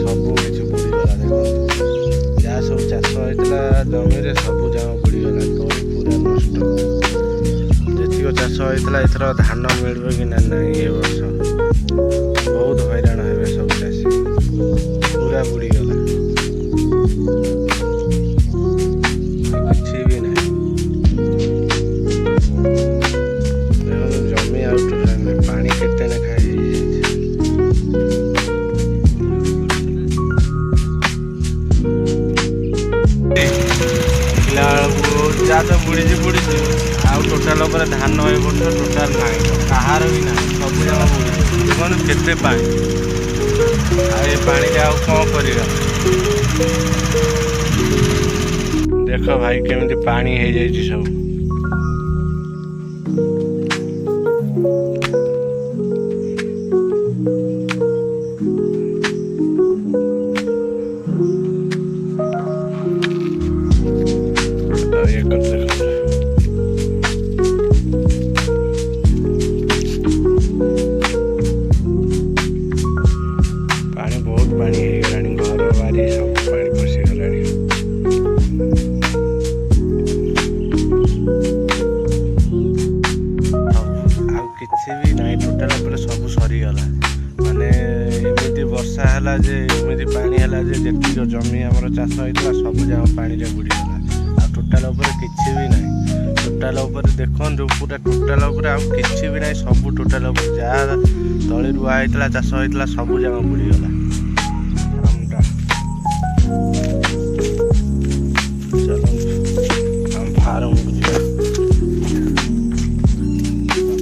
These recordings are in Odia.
ସବୁ କିଛି ବୁଡ଼ିଗଲା। ଦେଖନ୍ତୁ ଯାହା ସବୁ ଚାଷ ହେଇଥିଲା ଜମିରେ ସବୁ ଯାକ ବୁଡ଼ିଗଲା। ତଳି ପୁରା ନଷ୍ଟ। ଯେତିକ ଚାଷ ହେଇଥିଲା ଏଥର ଧାନ ମିଳିବ କି ନା ନାହିଁ ଏ ବର୍ଷ ବହୁତ ହଇରାଣ ହେବେ ସବୁ ଚାଷୀ। ପୁରା ବୁଡ଼ିଗଲା, କିଛି ବି ନାହିଁ। ଦେଖନ୍ତୁ ଜମି ଆଉ ଟୋଟାଲ ନାହିଁ, ପାଣି କେତେ ଲେଖା ହେଇଯାଇଛି। ଦେଖିଲା ବେଳକୁ ଯାହା ତ ବୁଡ଼ିଛି ଆଉ ଟୋଟାଲ ଉପରେ ଧାନ ଏ ବର୍ଷ ଟୋଟାଲ ନାହିଁ, କାହାର ବି ନାହିଁ, ସବୁ ଯାକ ବୁଡ଼ିଛି। ଦେଖନ୍ତୁ କେତେ ପାଣି, ଆଉ ଏ ପାଣିରେ ଆଉ କ'ଣ କରିବା। ଦେଖ ଭାଇ କେମିତି ପାଣି ହେଇଯାଇଛି ସବୁ। ପାଣି ବହୁତ ପାଣି ହେଇଗଲାଣି, ଘର ବାରି ସବୁ ପାଣି ପଶିଗଲାଣି। ଆଉ କିଛି ବି ନାହିଁ, ଟୋଟାଲ ଉପରେ ସବୁ ସରିଗଲା। ମାନେ ଏମିତି ବର୍ଷା ହେଲା ଯେ ଏମିତି ପାଣି ହେଲା ଯେ ଯେତିକି ଜମି ଆମର ଚାଷ ହେଇଥିଲା ସବୁ ଯାକ ପାଣିରେ ବୁଡ଼ିଗଲା। ଆଉ ଟୋଟାଲ ଉପରେ କିଛି ବି ନାହିଁ। ଟୋଟାଲ ଉପରେ ଦେଖନ୍ତୁ ପୁରା ଟୋଟାଲ ଉପରେ ଆଉ କିଛି ବି ନାହିଁ, ସବୁ ଟୋଟାଲ ଉପରେ ଯାହା ତଳି ରୁଆ ହେଇଥିଲା ଚାଷ ହେଇଥିଲା ସବୁ ଯାକ ବୁଡ଼ିଗଲା। ଆମ ଫାର୍ମକୁ ଯିବା,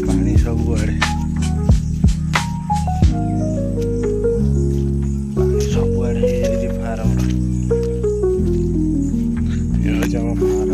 ପାଣି ସବୁଆଡ଼େ, ପାଣି ସବୁଆଡ଼େ ହେଇଯାଇଛି ଫାର୍ମର। ଏ ହେଉଛି ଆମ ଫାର୍ମ।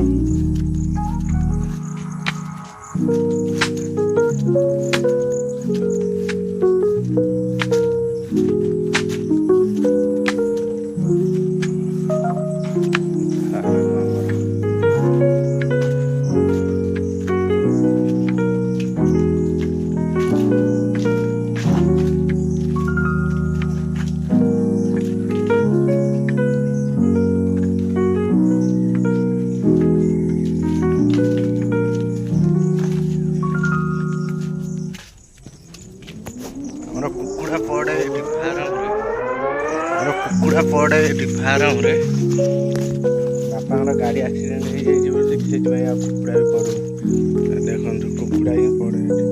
ଆମର କୁକୁଡ଼ା ପଡ଼େ ଏଠି ଫାର୍ମରେ, ବାପାଙ୍କର ଗାଡ଼ି ଆକ୍ସିଡେଣ୍ଟ ହେଇଯାଇଛି ବୋଲି ସେଥିପାଇଁ ଆଉ କୁକୁଡ଼ା ବି ପଡ଼ୁନି। ଦେଖନ୍ତୁ କୁକୁଡ଼ା ହିଁ ପଡ଼େ ଏଠି।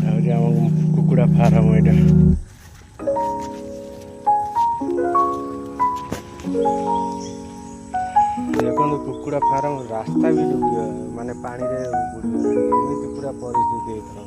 ହେଉଛି ଆମ କୁକୁଡ଼ା ଫାର୍ମ ଏଇଟା। ଦେଖନ୍ତୁ କୁକୁଡ଼ା ଫାର୍ମ ରାସ୍ତା ବି ଡୁବିଗଲା, ମାନେ ପାଣିରେ ବୁଡ଼ିଗଲାଣି। ଏମିତି ପୁରା ପରିସ୍ଥିତି ହେଇଥିଲା।